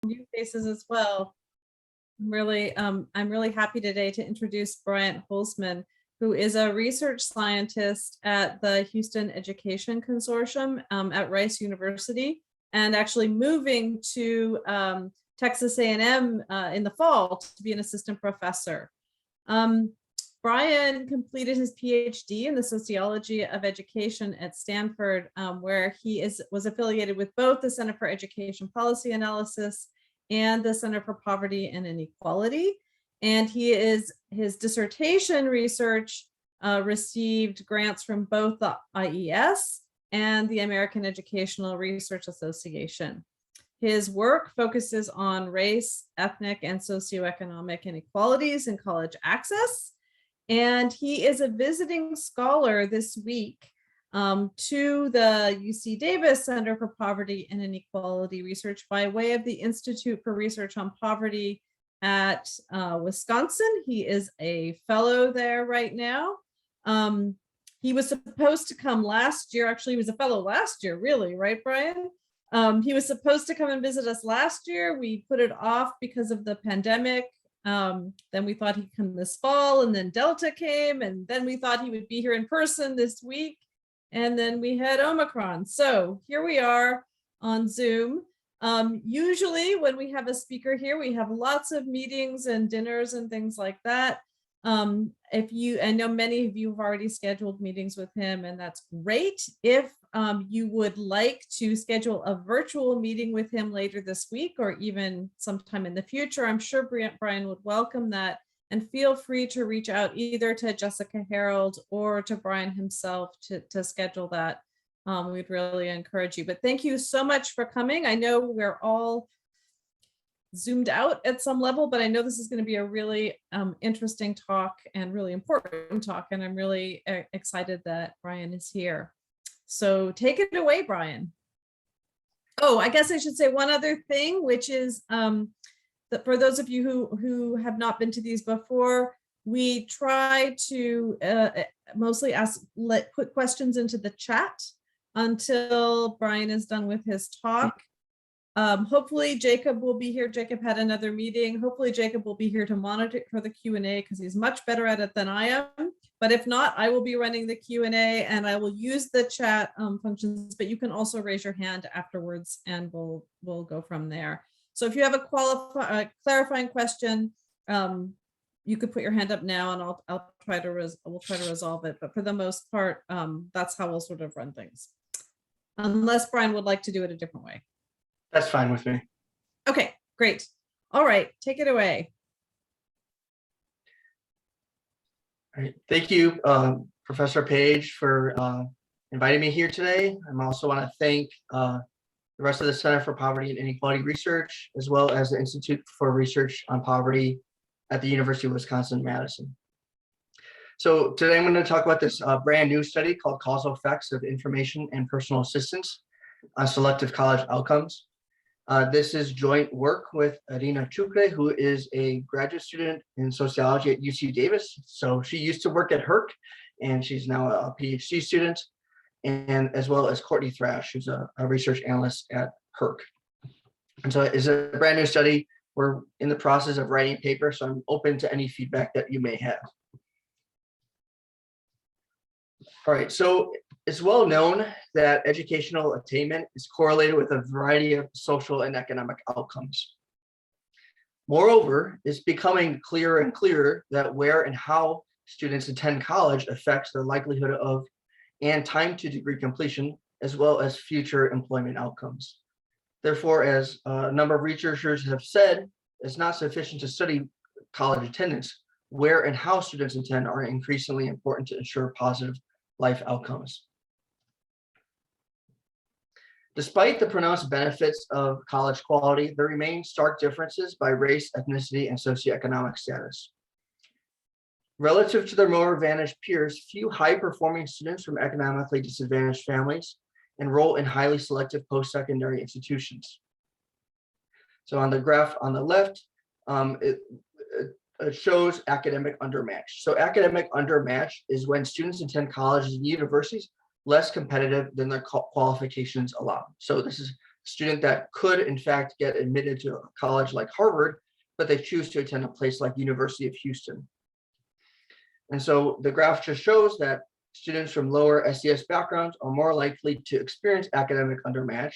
new faces as well. I'm really happy today to introduce Bryant Holzman, who is a research scientist at the Houston Education Consortium at Rice University, and actually moving to Texas A&M in the fall to be an assistant professor. Brian completed his PhD in the sociology of education at Stanford, where he was affiliated with both the Center for Education Policy Analysis and the Center for Poverty and Inequality. And his dissertation research received grants from both the IES and the American Educational Research Association. His work focuses on race, ethnic, and socioeconomic inequalities in college access. And he is a visiting scholar this week to the UC Davis Center for Poverty and Inequality Research by way of the Institute for Research on Poverty at Wisconsin. He is a fellow there right now. He was supposed to come last year. Actually, he was a fellow last year, really, right, Brian? He was supposed to come and visit us last year. We put it off because of the pandemic. Then we thought he'd come this fall, and then Delta came, and then we thought he would be here in person this week, and then we had Omicron. So here we are on Zoom. Usually when we have a speaker here, we have lots of meetings and dinners and things like that. I know many of you have already scheduled meetings with him, and that's great. If you would like to schedule a virtual meeting with him later this week or even sometime in the future, I'm sure Brian would welcome that. And feel free to reach out either to Jessica Harold or to Brian himself to schedule that. We'd really encourage you. But thank you so much for coming. I know we're all zoomed out at some level, but I know this is going to be a really interesting talk and really important talk, and I'm really excited that Brian is here. So take it away, Brian. Oh, I guess I should say one other thing, which is that for those of you who have not been to these before, we try to mostly put questions into the chat until Brian is done with his talk. Hopefully Jacob will be here. Jacob had another meeting. Hopefully Jacob will be here to monitor for the Q&A because he's much better at it than I am. But if not, I will be running the Q&A and I will use the chat functions, but you can also raise your hand afterwards and we'll go from there. So if you have a clarifying question, you could put your hand up now and we'll try to resolve it. But for the most part, that's how we'll sort of run things. Unless Brian would like to do it a different way. That's fine with me. Okay, great. All right, take it away. All right, thank you, Professor Page, for inviting me here today. I also want to thank the rest of the Center for Poverty and Inequality Research, as well as the Institute for Research on Poverty at the University of Wisconsin-Madison. So today I'm going to talk about this brand new study called Causal Effects of Information and Personal Assistance on Selective College Outcomes. This is joint work with Irina Chukre, who is a graduate student in sociology at UC Davis. So she used to work at HERC, and she's now a PhD student, and as well as Courtney Thrash, who's a research analyst at HERC. And so it's a brand new study. We're in the process of writing a paper, so I'm open to any feedback that you may have. All right, so it's well known that educational attainment is correlated with a variety of social and economic outcomes. Moreover, it's becoming clearer and clearer that where and how students attend college affects their likelihood of and time to degree completion, as well as future employment outcomes. Therefore, as a number of researchers have said, it's not sufficient to study college attendance. Where and how students attend are increasingly important to ensure positive life outcomes. Despite the pronounced benefits of college quality, there remain stark differences by race, ethnicity, and socioeconomic status. Relative to their more advantaged peers, few high-performing students from economically disadvantaged families enroll in highly selective post-secondary institutions. So on the graph on the left, it shows academic undermatch. So academic undermatch is when students attend colleges and universities less competitive than their qualifications allow. So this is student that could in fact get admitted to a college like Harvard, but they choose to attend a place like University of Houston. And so the graph just shows that students from lower SES backgrounds are more likely to experience academic undermatch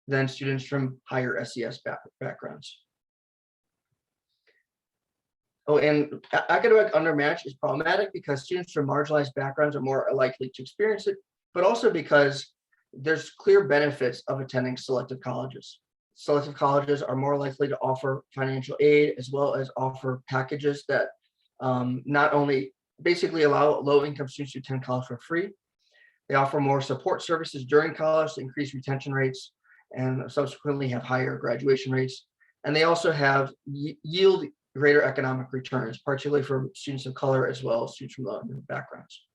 than students from higher SES backgrounds. Oh, and academic undermatch is problematic because students from marginalized backgrounds are more likely to experience it, but also because there's clear benefits of attending selective colleges. Selective colleges are more likely to offer financial aid as well as offer packages that not only basically allow low-income students to attend college for free, they offer more support services during college to increase retention rates and subsequently have higher graduation rates. And they also have yield greater economic returns, particularly for students of color as well as students from low-income backgrounds.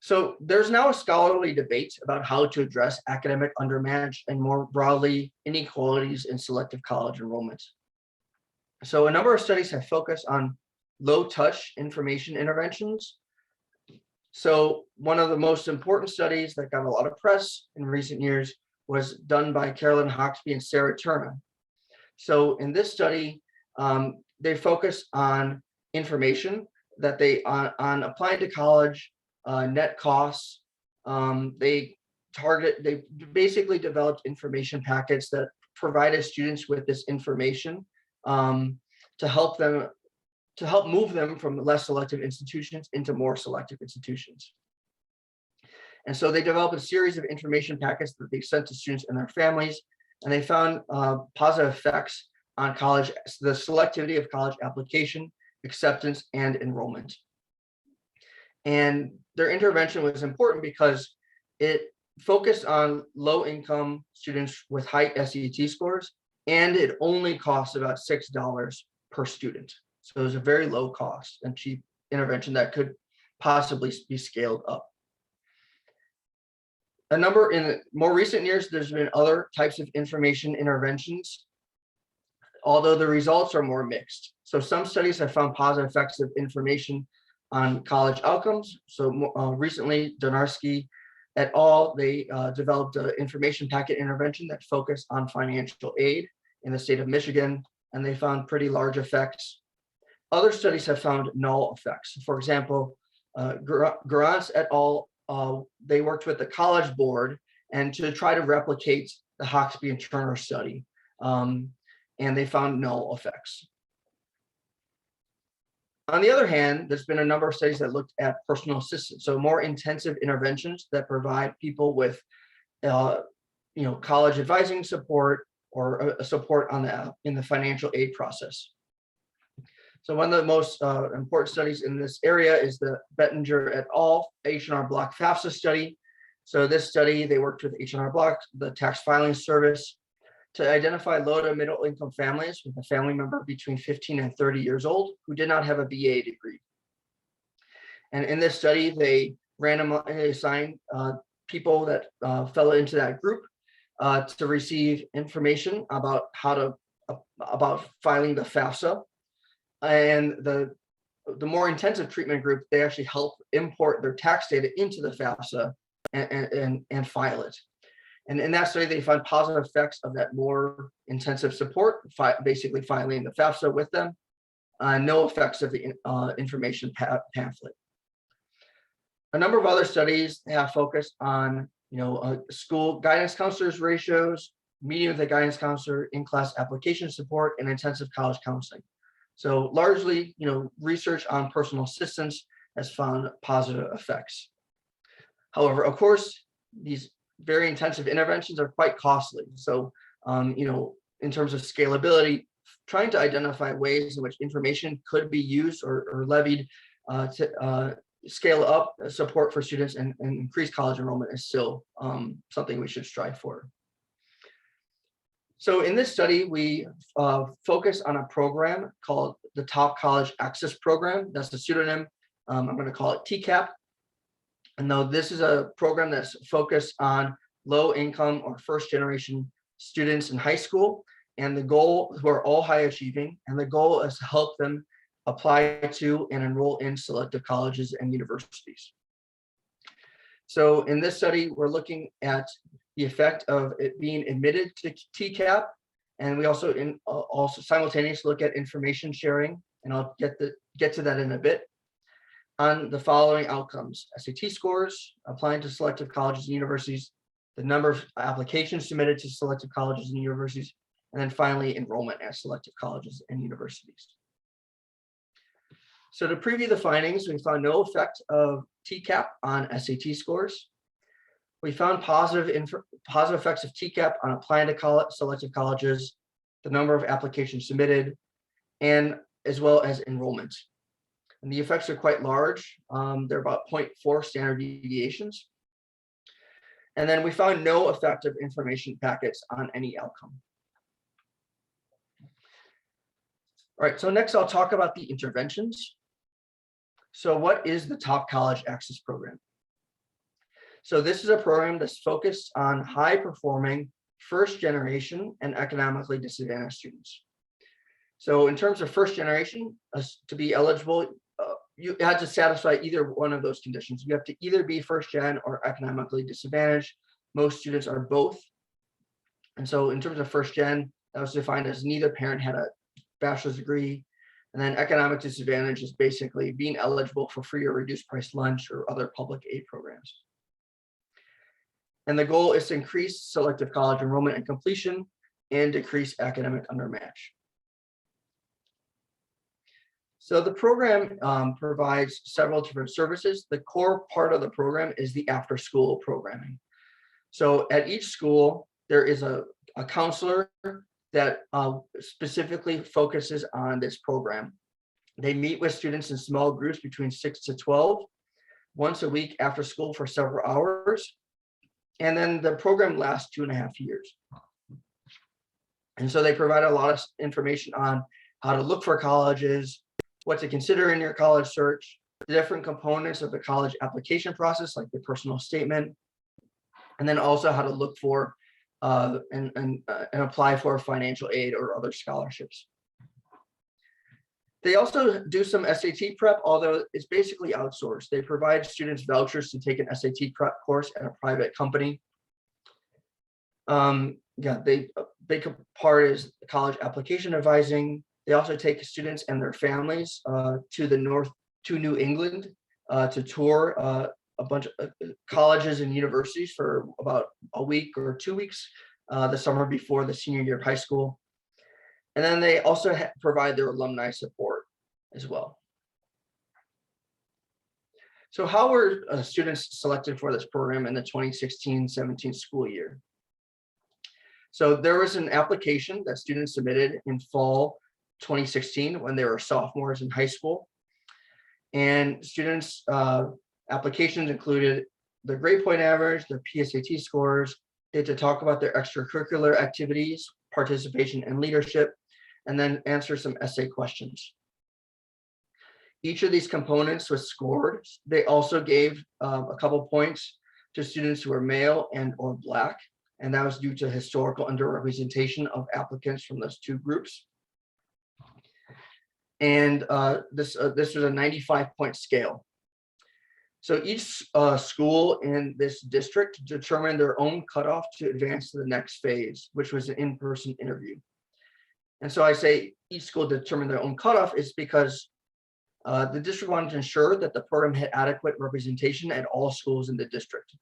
So there's now a scholarly debate about how to address academic undermanaged and more broadly inequalities in selective college enrollment. So a number of studies have focused on low-touch information interventions. So one of the most important studies that got a lot of press in recent years was done by Carolyn Hoxby and Sarah Turner. So in this study, they focus on information that they on applying to college, net costs. They basically developed information packets that provided students with this information to help move them from less selective institutions into more selective institutions. And so they developed a series of information packets that they sent to students and their families, and they found positive effects on college, the selectivity of college application, acceptance, and enrollment. And their intervention was important because it focused on low-income students with high SAT scores, and it only costs about $6 per student. So it was a very low cost and cheap intervention that could possibly be scaled up. In more recent years, there's been other types of information interventions, although the results are more mixed. So some studies have found positive effects of information on college outcomes. So recently, Donarski et al., they developed an information packet intervention that focused on financial aid in the state of Michigan, and they found pretty large effects. Other studies have found null effects. For example, Grants et al., they worked with the College Board and to try to replicate the Hoxby and Turner study, and they found null effects. On the other hand, there's been a number of studies that looked at personal assistance, so more intensive interventions that provide people with, college advising support or support in the financial aid process. So one of the most important studies in this area is the Bettinger et al. H&R Block FAFSA study. So this study, they worked with H&R Block, the tax filing service, to identify low to middle income families with a family member between 15 and 30 years old who did not have a BA degree. And in this study, they randomly assigned people that fell into that group to receive information about about filing the FAFSA. And the more intensive treatment group, they actually help import their tax data into the FAFSA and file it. And in that study, they found positive effects of that more intensive support, basically filing the FAFSA with them, no effects of the information pamphlet. A number of other studies have focused on, school guidance counselors ratios, meeting with a guidance counselor, in-class application support, and intensive college counseling. So largely, research on personal assistance has found positive effects. However, of course, these very intensive interventions are quite costly. So, in terms of scalability, trying to identify ways in which information could be used or levied to scale up support for students and increase college enrollment is still something we should strive for. So in this study, we focus on a program called the Top College Access Program. That's the pseudonym. I'm going to call it Tcap. And though this is a program that's focused on low income or first generation students in high school, and the goal, who are all high achieving, and the goal is to help them apply to and enroll in selective colleges and universities. So in this study, we're looking at the effect of it being admitted to Tcap, and we also also simultaneously look at information sharing, and I'll get to that in a bit, on the following outcomes: SAT scores, applying to selective colleges and universities, the number of applications submitted to selective colleges and universities, and then finally enrollment at selective colleges and universities. So to preview the findings, we found no effect of Tcap on SAT scores. We found positive effects of Tcap on applying to selective colleges, the number of applications submitted, and as well as enrollment. And the effects are quite large. They're about 0.4 standard deviations. And then we found no effect of information packets on any outcome. All right, so next I'll talk about the interventions. So what is the Top College Access Program? So this is a program that's focused on high-performing first generation and economically disadvantaged students. So in terms of first generation, to be eligible, you had to satisfy either one of those conditions. You have to either be first gen or economically disadvantaged. Most students are both. And so in terms of first gen, that was defined as neither parent had a bachelor's degree. And then economic disadvantage is basically being eligible for free or reduced price lunch or other public aid programs. And the goal is to increase selective college enrollment and completion and decrease academic undermatch. So the program provides several different services. The core part of the program is the after-school programming. So at each school, there is a counselor that specifically focuses on this program. They meet with students in small groups between 6 to 12, once a week after school for several hours. And then the program lasts 2.5 years. And so they provide a lot of information on how to look for colleges, what to consider in your college search, the different components of the college application process, like the personal statement, and then also how to look for and apply for financial aid or other scholarships. They also do some SAT prep, although it's basically outsourced. They provide students vouchers to take an SAT prep course at a private company. Big part is college application advising. They also take students and their families to New England to tour a bunch of colleges and universities for about a week or 2 weeks the summer before the senior year of high school. And then they also provide their alumni support as well. So how were students selected for this program in the 2016-17 school year? So there was an application that students submitted in fall 2016 when they were sophomores in high school. And students' applications included their grade point average, their PSAT scores. They had to talk about their extracurricular activities, participation and leadership, and then answer some essay questions. Each of these components was scored. They also gave a couple points to students who were male and or Black, and that was due to historical underrepresentation of applicants from those two groups. And this was a 95-point scale. So each school in this district determined their own cutoff to advance to the next phase, which was an in-person interview. And so I say each school determined their own cutoff is because the district wanted to ensure that the program had adequate representation at all schools in the district.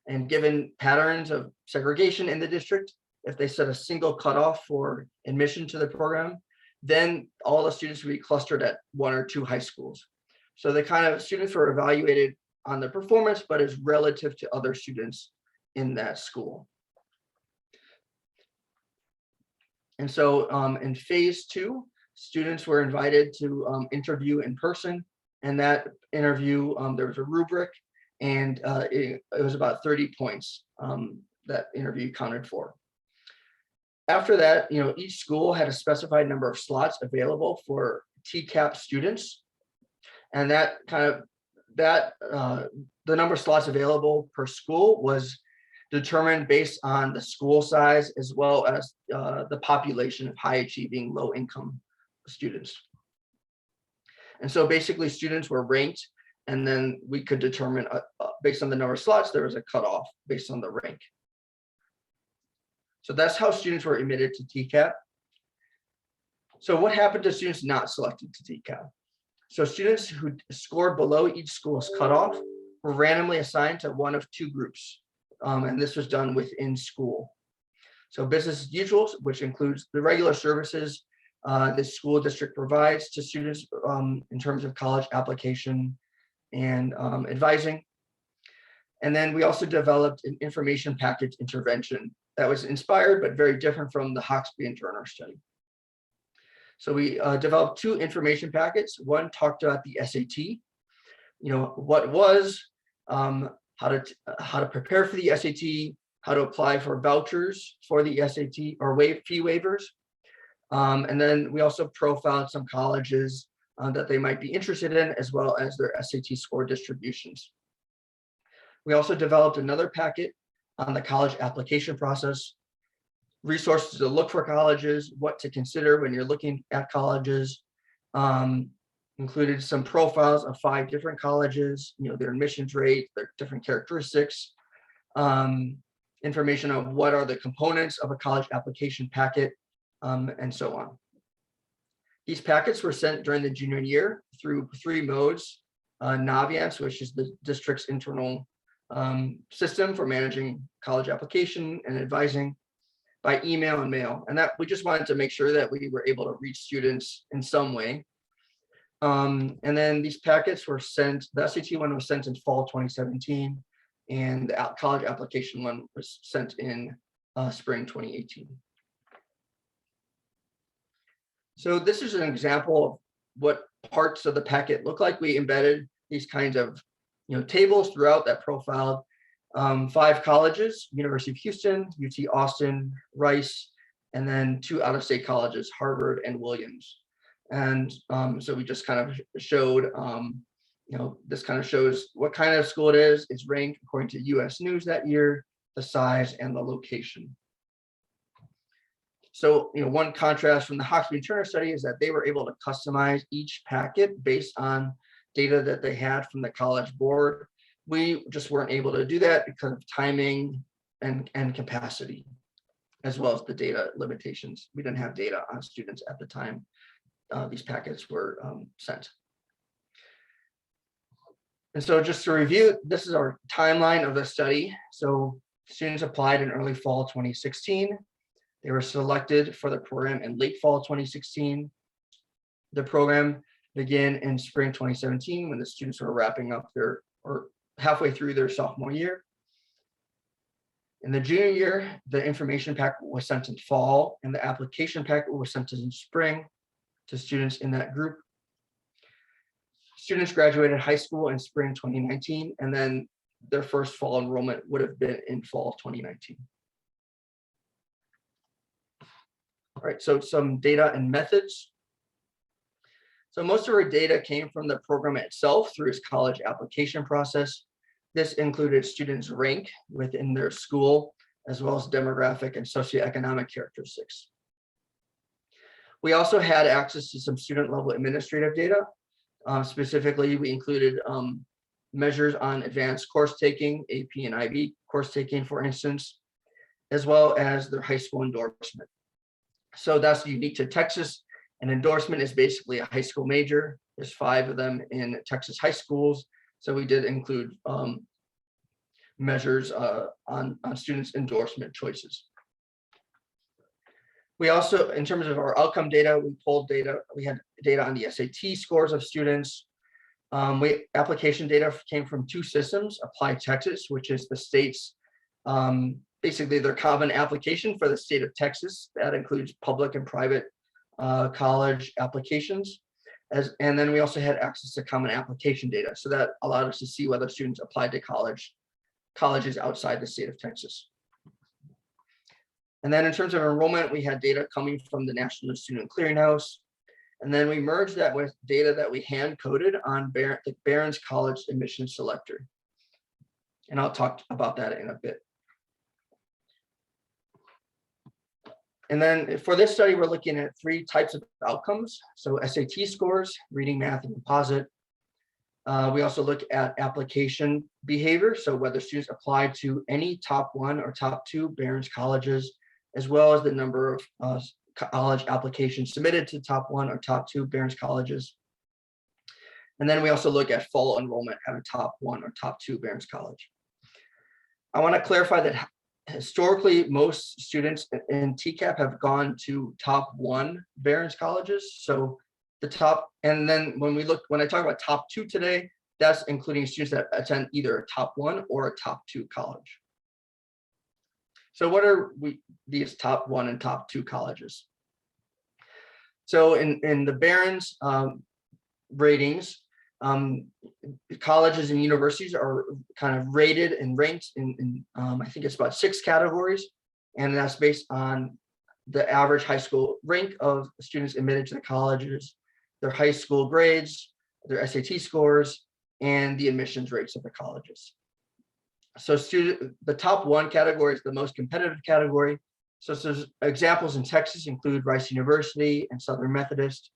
And given patterns of segregation in the district, if they set a single cutoff for admission to the program, then all the students would be clustered at 1 or 2 high schools. So the kind of students were evaluated on their performance, but as relative to other students in that school. And so in phase 2, students were invited to interview in person. And that interview, there was a rubric, and it was about 30 points that interview counted for. After that, each school had a specified number of slots available for Tcap students. And the number of slots available per school was determined based on the school size as well as the population of high achieving, low income students. And so basically students were ranked And then we could determine based on the number of slots, there was a cutoff based on the rank. So that's how students were admitted to Tcap. So what happened to students not selected to Tcap? So students who scored below each school's cutoff were randomly assigned to one of two groups. And this was done within school. So business as usual, which includes the regular services the school district provides to students in terms of college application and advising. And then we also developed an information package intervention that was inspired but very different from the Hoxby and Turner study. So we developed two information packets. One talked about the SAT, what it was, how to prepare for the SAT, how to apply for vouchers for the SAT or fee waivers. And then we also profiled some colleges that they might be interested in, as well as their SAT score distributions. We also developed another packet on the college application process, resources to look for colleges, what to consider when you're looking at colleges, included some profiles of 5 different colleges, their admissions rate, their different characteristics, information on what are the components of a college application packet, and so on. These packets were sent during the junior year through 3 modes, Naviance, which is the district's internal system for managing college application and advising, by email and mail. And that we just wanted to make sure that we were able to reach students in some way. And then these packets were sent, the SAT one was sent in fall 2017, and the college application one was sent in spring 2018. So this is an example of what parts of the packet look like. We embedded these kinds of tables throughout that profiled 5 colleges: University of Houston, UT Austin, Rice, and then 2 out-of-state colleges, Harvard and Williams. And so we just kind of showed, this kind of shows what kind of school it is. It's ranked according to US News that year, the size, and the location. So, one contrast from the Hoxby and Turner study is that they were able to customize each packet based on data that they had from the college board. We just weren't able to do that because of timing and capacity, as well as the data limitations. We didn't have data on students at the time these packets were sent. And so just to review, this is our timeline of the study. So students applied in early fall 2016. They were selected for the program in late fall 2016. The program began in spring 2017 when the students were wrapping up or halfway through their sophomore year. In the junior year, the information packet was sent in fall, and the application packet was sent in spring to students in that group. Students graduated high school in spring 2019, and then their first fall enrollment would have been in fall 2019. All right, so some data and methods. So most of our data came from the program itself through its college application process. This included students' rank within their school, as well as demographic and socioeconomic characteristics. We also had access to some student level administrative data. Specifically, we included measures on advanced course taking, AP and IB course taking, for instance, as well as their high school endorsement. So that's unique to Texas. An endorsement is basically a high school major. There's 5 of them in Texas high schools. So we did include measures on students' endorsement choices. We also, in terms of our outcome data, we pulled data. We had data on the SAT scores of students. Application data came from 2 systems: Apply Texas, which is the state's basically their common application for the state of Texas. That includes public and private college applications. And then we also had access to common application data. So that allowed us to see whether students applied to colleges outside the state of Texas. And then in terms of enrollment, we had data coming from the National Student Clearinghouse. And then we merged that with data that we hand coded on the Barron's College Admission Selector. And I'll talk about that in a bit. And then for this study, we're looking at 3 types of outcomes. So SAT scores, reading, math, and composite. We also look at application behavior, so whether students apply to any top 1 or top 2 Barron's colleges, as well as the number of college applications submitted to top 1 or top 2 Barron's colleges. And then we also look at fall enrollment at a top 1 or top 2 Barron's college. I want to clarify that historically, most students in Tcap have gone to top 1 Barron's colleges. So the top, and then when I talk about top 2 today, that's including students that attend either a top 1 or a top 2 college. So what are these top 1 and top 2 colleges? So in the Barron's ratings, colleges and universities are kind of rated and ranked in I think it's about 6 categories, and that's based on the average high school rank of students admitted to the colleges, their high school grades, their SAT scores, and the admissions rates of the colleges. So the top 1 category is the most competitive category. So examples in Texas include Rice University and Southern Methodist.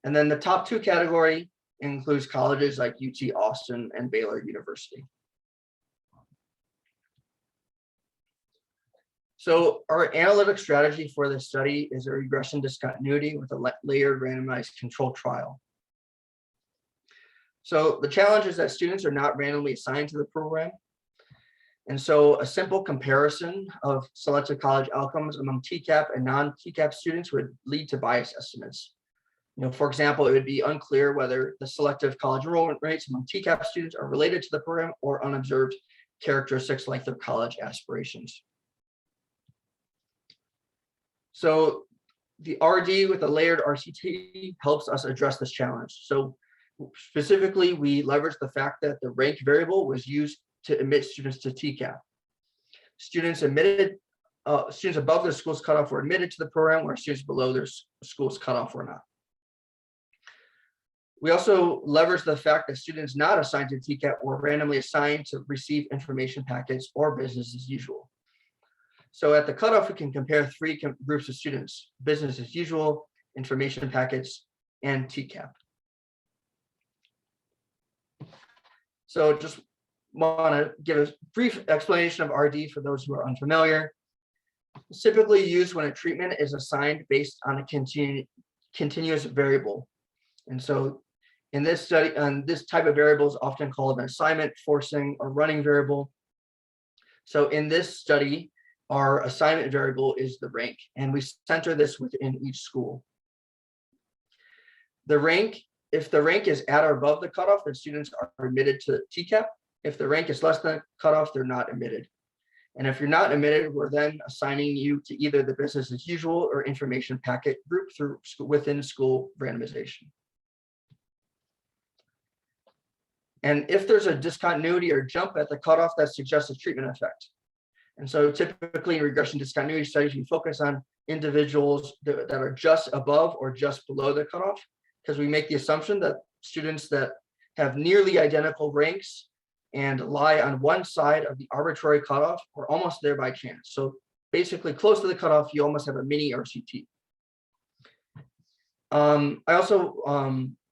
And then the top 2 category includes colleges like UT Austin and Baylor University. So our analytic strategy for this study is a regression discontinuity with a layered randomized control trial. So the challenge is that students are not randomly assigned to the program. And so a simple comparison of selective college outcomes among Tcap and non-Tcap students would lead to bias estimates. For example, it would be unclear whether the selective college enrollment rates among Tcap students are related to the program or unobserved characteristics like their college aspirations. So the RD with a layered RCT helps us address this challenge. So specifically, we leverage the fact that the rank variable was used to admit students to Tcap. Students above their school's cutoff were admitted to the program, where students below their school's cutoff were not. We also leverage the fact that students not assigned to Tcap were randomly assigned to receive information packets or business as usual. So at the cutoff, we can compare 3 groups of students: business as usual, information packets, and Tcap. So just want to give a brief explanation of RD for those who are unfamiliar. It's typically used when a treatment is assigned based on a continuous variable. And so in this study, this type of variable is often called an assignment, forcing, or running variable. So in this study, our assignment variable is the rank, and we center this within each school. If the rank is at or above the cutoff, then students are admitted to Tcap. If the rank is less than the cutoff, they're not admitted. And if you're not admitted, we're then assigning you to either the business as usual or information packet group through within school randomization. And if there's a discontinuity or jump at the cutoff, that suggests a treatment effect. And so typically in regression discontinuity studies, we focus on individuals that are just above or just below the cutoff, because we make the assumption that students that have nearly identical ranks and lie on one side of the arbitrary cutoff are almost there by chance. So basically close to the cutoff, you almost have a mini RCT.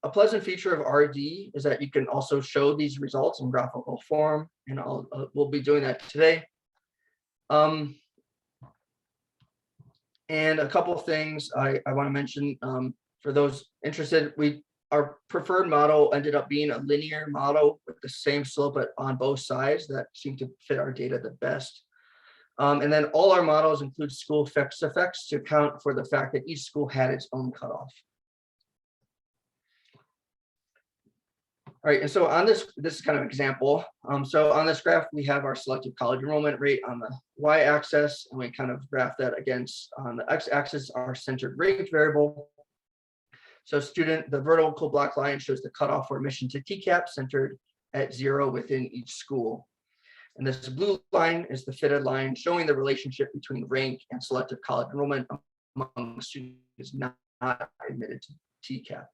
A pleasant feature of RD is that you can also show these results in graphical form, and we'll be doing that today. And a couple of things I want to mention for those interested. Our preferred model ended up being a linear model with the same slope on both sides that seemed to fit our data the best. And then all our models include school effects to account for the fact that each school had its own cutoff. All right, and so on this is kind of an example. So on this graph, we have our selective college enrollment rate on the y-axis, and we kind of graph that against on the x-axis, our centered rank variable. So the vertical black line shows the cutoff for admission to Tcap centered at 0 within each school. And this blue line is the fitted line showing the relationship between rank and selective college enrollment among students not admitted to Tcap.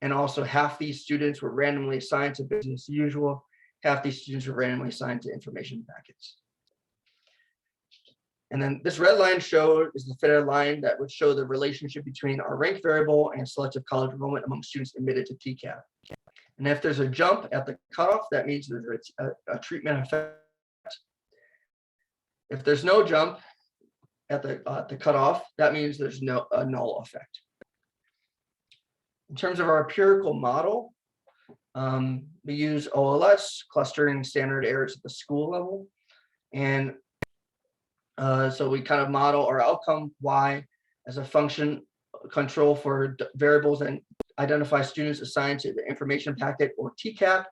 And also half these students were randomly assigned to business as usual. Half these students were randomly assigned to information packets. And then this red line is the fitted line that would show the relationship between our rank variable and selective college enrollment among students admitted to Tcap. And if there's a jump at the cutoff, that means there's a treatment effect. If there's no jump at the cutoff, that means there's a null effect. In terms of our empirical model, we use OLS, clustering standard errors at the school level. And so we kind of model our outcome Y as a function control for variables and identify students assigned to the information packet or Tcap.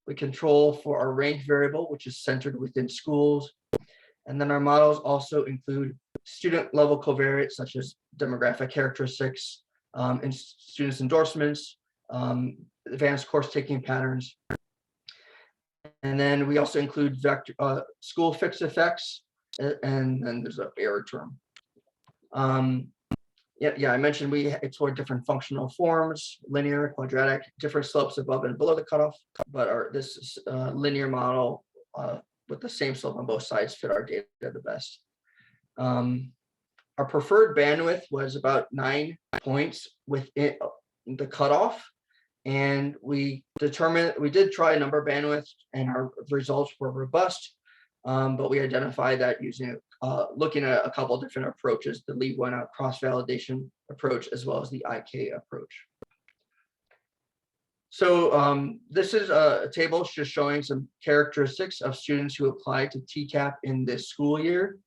We control for our rank variable, which is centered within schools. And then our models also include student level covariates such as demographic characteristics, and students' endorsements, advanced course taking patterns. And then we also include vector school fixed effects, and then there's an error term. I mentioned we explore different functional forms, linear, quadratic, different slopes above and below the cutoff, but this is linear model with the same slope on both sides fit our data the best. Our preferred bandwidth was about 9 points within the cutoff, and we did try a number of bandwidths, and our results were robust, but we identified that using looking at a couple of different approaches, the leave one out cross-validation approach, as well as the IK approach. So this is a table just showing some characteristics of students who applied to Tcap in this school year.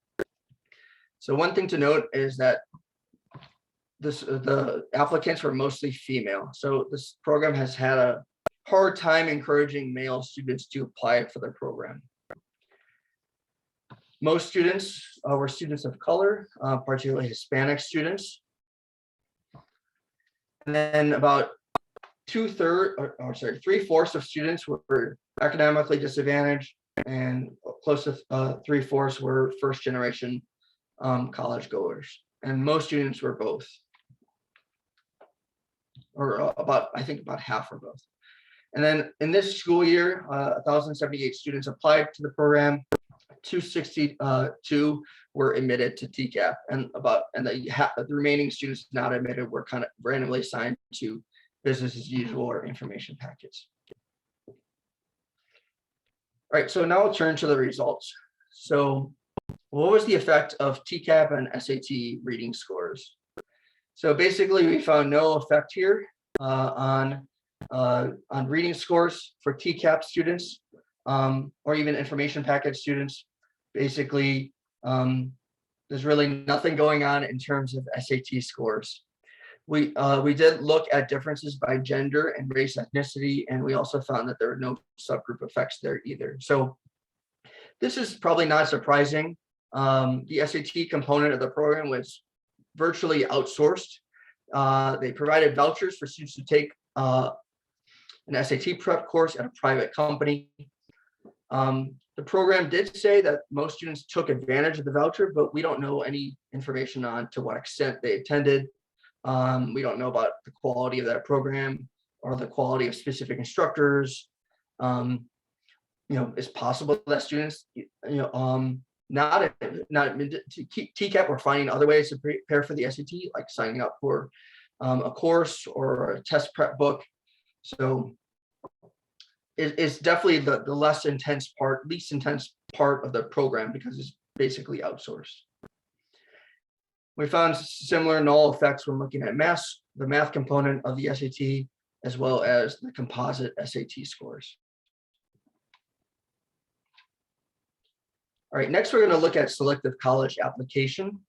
So one thing to note is that the applicants were mostly female. So this program has had a hard time encouraging male students to apply for the program. Most students were students of color, particularly Hispanic students. And then about 3/4 of students were academically disadvantaged, and close to 3/4 were first generation college goers. And most students were both, or I think about half were both. And then in this school year, 1,078 students applied to the program. 262 were admitted to Tcap, and the remaining students not admitted were kind of randomly assigned to business as usual or information packets. All right, so now I'll turn to the results. So what was the effect of Tcap and SAT reading scores? So basically, we found no effect here on reading scores for Tcap students or even information package students. Basically, there's really nothing going on in terms of SAT scores. We did look at differences by gender and race ethnicity, and we also found that there were no subgroup effects there either. So this is probably not surprising. The SAT component of the program was virtually outsourced. They provided vouchers for students to take an SAT prep course at a private company. The program did say that most students took advantage of the voucher, but we don't know any information on to what extent they attended. We don't know about the quality of that program or the quality of specific instructors. It's possible that students, Tcap were finding other ways to prepare for the SAT, like signing up for a course or a test prep book. So it's definitely the least intense part of the program because it's basically outsourced. We found similar null effects when looking at the math component of the SAT, as well as the composite SAT scores. All right, next we're going to look at selective college application.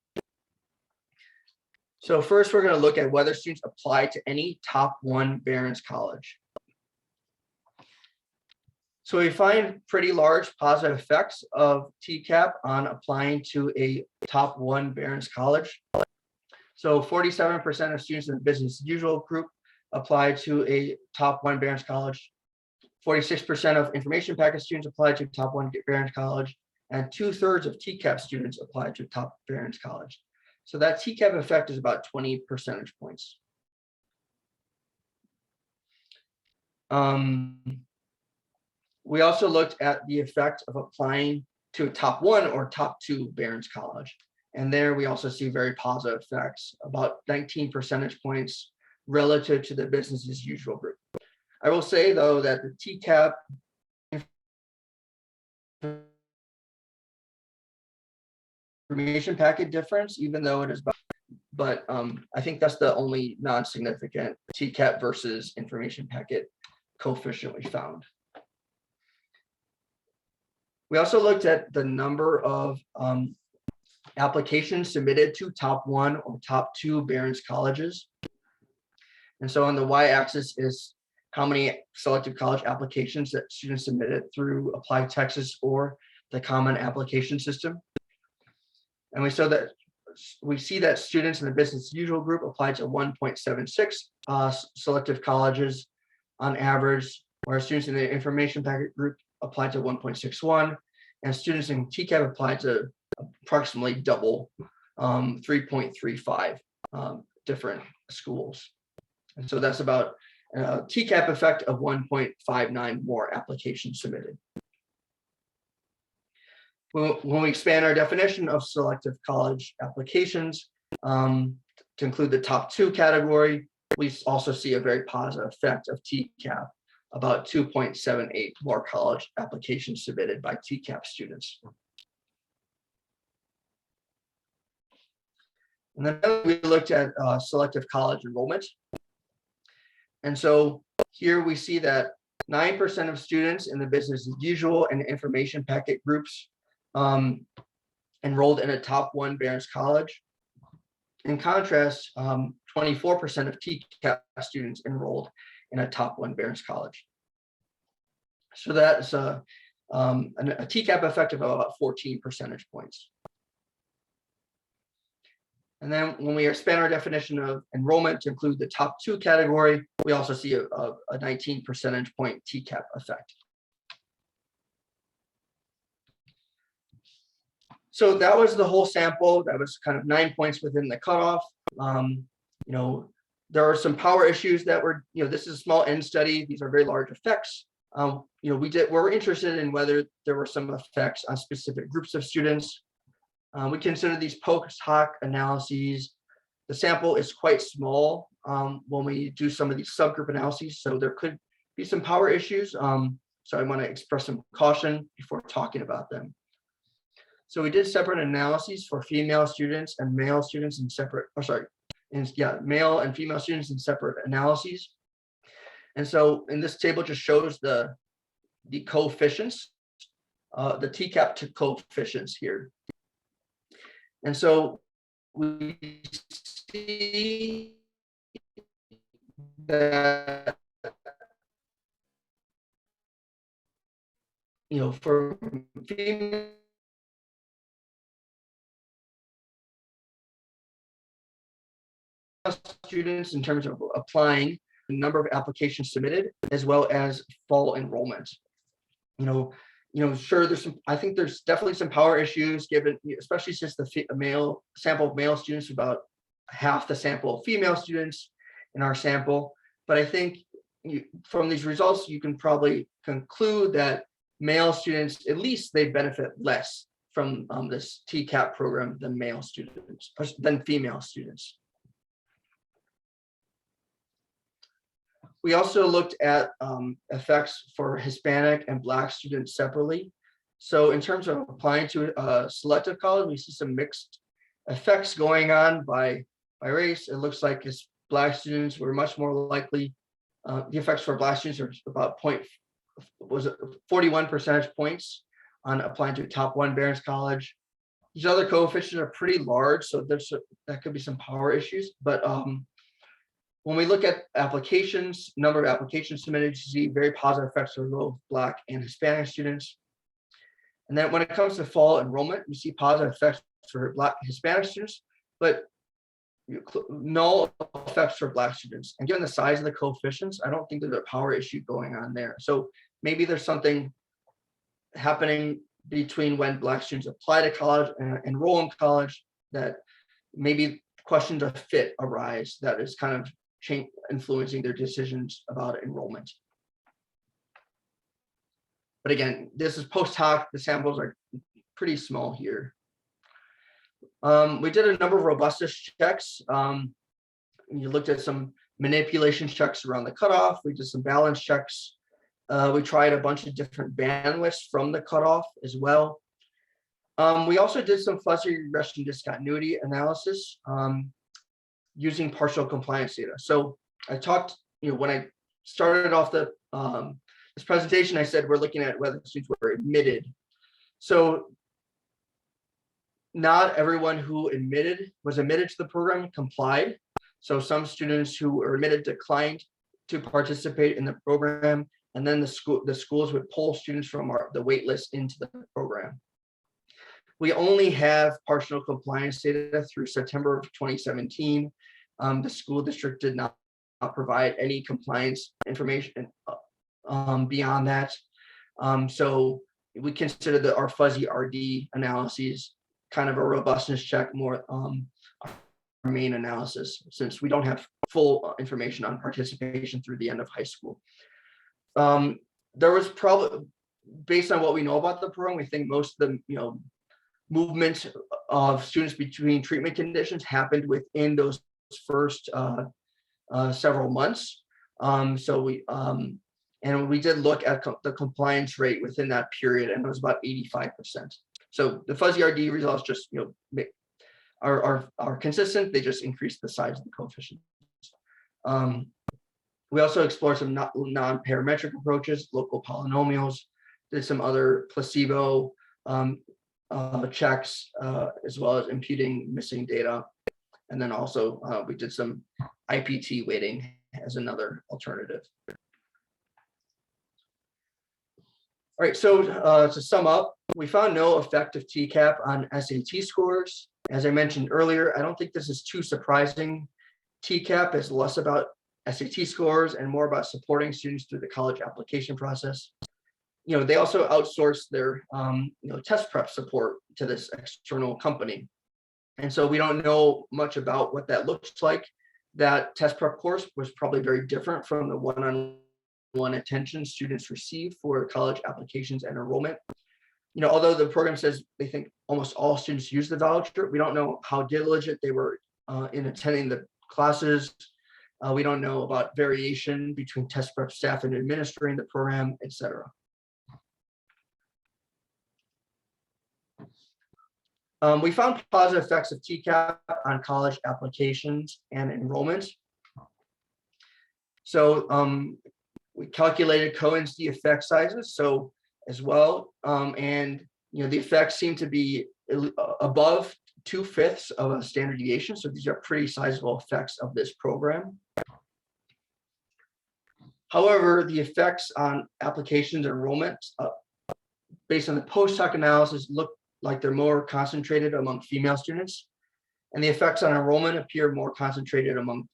So first, we're going to look at whether students apply to any top 1 Barron's College. So we find pretty large positive effects of Tcap on applying to a top 1 Barron's College. So 47% of students in the business as usual group applied to a top 1 Barron's College. 46% of information package students applied to top 1 Barron's College, and 2/3 of Tcap students applied to top Barron's College. So that Tcap effect is about 20 percentage points. We also looked at the effect of applying to a top 1 or top 2 Barron's College. And there we also see very positive effects, about 19 percentage points relative to the business as usual group. I will say though that the Tcap information packet difference, even though it is, but I think that's the only non-significant Tcap versus information packet coefficient we found. We also looked at the number of applications submitted to top 1 or top 2 Barron's colleges. And so on the y-axis is how many selective college applications that students submitted through Apply Texas or the Common Application System. And we see that students in the business as usual group applied to 1.76 selective colleges on average, whereas students in the information packet group applied to 1.61, and students in Tcap applied to approximately double, 3.35 different schools. And so that's about a Tcap effect of 1.59 more applications submitted. When we expand our definition of selective college applications to include the top 2 category, we also see a very positive effect of Tcap, about 2.78 more college applications submitted by Tcap students. And then we looked at selective college enrollment. And so here we see that 9% of students in the business as usual and information packet groups enrolled in a top 1 Barron's college. In contrast, 24% of Tcap students enrolled in a top 1 Barron's college. So that's a Tcap effect of about 14 percentage points. And then when we expand our definition of enrollment to include the top 2 category, we also see a 19 percentage point Tcap effect. So that was the whole sample. That was kind of 9 points within the cutoff. There are some power issues that were, this is a small N study. These are very large effects. We're interested in whether there were some effects on specific groups of students. We consider these post hoc analyses. The sample is quite small when we do some of these subgroup analyses, so there could be some power issues. So I want to express some caution before talking about them. So we did separate analyses for female students and male students in separate, male and female students in separate analyses. And so in this table just shows the coefficients, the Tcap coefficients here. And so we see that, for female students in terms of applying, the number of applications submitted, as well as fall enrollment. Sure, I think there's definitely some power issues given, especially since the sample of male students, about half the sample of female students in our sample. But I think from these results, you can probably conclude that male students, at least they benefit less from this Tcap program than female students. We also looked at effects for Hispanic and Black students separately. So in terms of applying to a selective college, we see some mixed effects going on by race. It looks like Black students were much more likely, the effects for Black students are about 41 percentage points on applying to a top 1 Barron's college. These other coefficients are pretty large, so that could be some power issues. But when we look at applications, number of applications submitted, you see very positive effects for both Black and Hispanic students. And then when it comes to fall enrollment, we see positive effects for Black and Hispanic students, but null effects for Black students. And given the size of the coefficients, I don't think there's a power issue going on there. So maybe there's something happening between when Black students apply to college and enroll in college that maybe questions of fit arise that is kind of influencing their decisions about enrollment. But again, this is post hoc. The samples are pretty small here. We did a number of robustness checks. You looked at some manipulation checks around the cutoff. We did some balance checks. We tried a bunch of different bandwidths from the cutoff as well. We also did some fuzzy regression discontinuity analysis using partial compliance data. So I talked, when I started off the this presentation, I said we're looking at whether students were admitted. So not everyone who was admitted to the program complied. So some students who were admitted declined to participate in the program, and then the schools would pull students from the wait list into the program. We only have partial compliance data through September of 2017. The school district did not provide any compliance information beyond that. So we consider our fuzzy RD analyses kind of a robustness check more our main analysis, since we don't have full information on participation through the end of high school. There was probably, based on what we know about the program, we think most of the movement of students between treatment conditions happened within those first several months. So we did look at the compliance rate within that period, and it was about 85%. So the fuzzy RD results just are consistent. They just increase the size of the coefficient. We also explored some non-parametric approaches, local polynomials, did some other placebo checks, as well as imputing missing data. And then also we did some IPT weighting as another alternative. All right, so to sum up, we found no effect of Tcap on SAT scores. As I mentioned earlier, I don't think this is too surprising. Tcap is less about SAT scores and more about supporting students through the college application process. They also outsource their test prep support to this external company. And so we don't know much about what that looks like. That test prep course was probably very different from the one-on-one attention students receive for college applications and enrollment. Although the program says they think almost all students use the voucher, we don't know how diligent they were in attending the classes. We don't know about variation between test prep staff and administering the program, et cetera. We found positive effects of Tcap on college applications and enrollment. So we calculated Cohen's d effect sizes, so as well, and the effects seem to be above 2/5 of a standard deviation. So these are pretty sizable effects of this program. However, the effects on applications and enrollment, based on the post hoc analysis, look like they're more concentrated among female students, and the effects on enrollment appear more concentrated among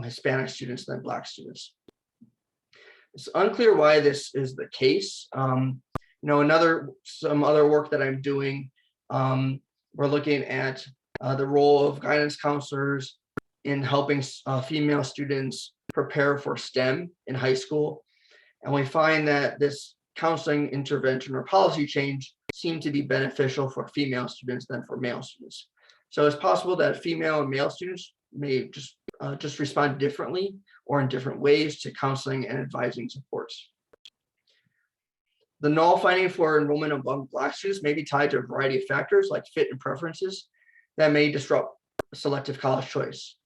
Hispanic students than Black students. It's unclear why this is the case. Some other work that I'm doing, we're looking at the role of guidance counselors in helping female students prepare for STEM in high school. And we find that this counseling intervention or policy change seem to be beneficial for female students than for male students. So it's possible that female and male students may just respond differently or in different ways to counseling and advising supports. The null finding for enrollment among Black students may be tied to a variety of factors like fit and preferences that may disrupt selective college choice.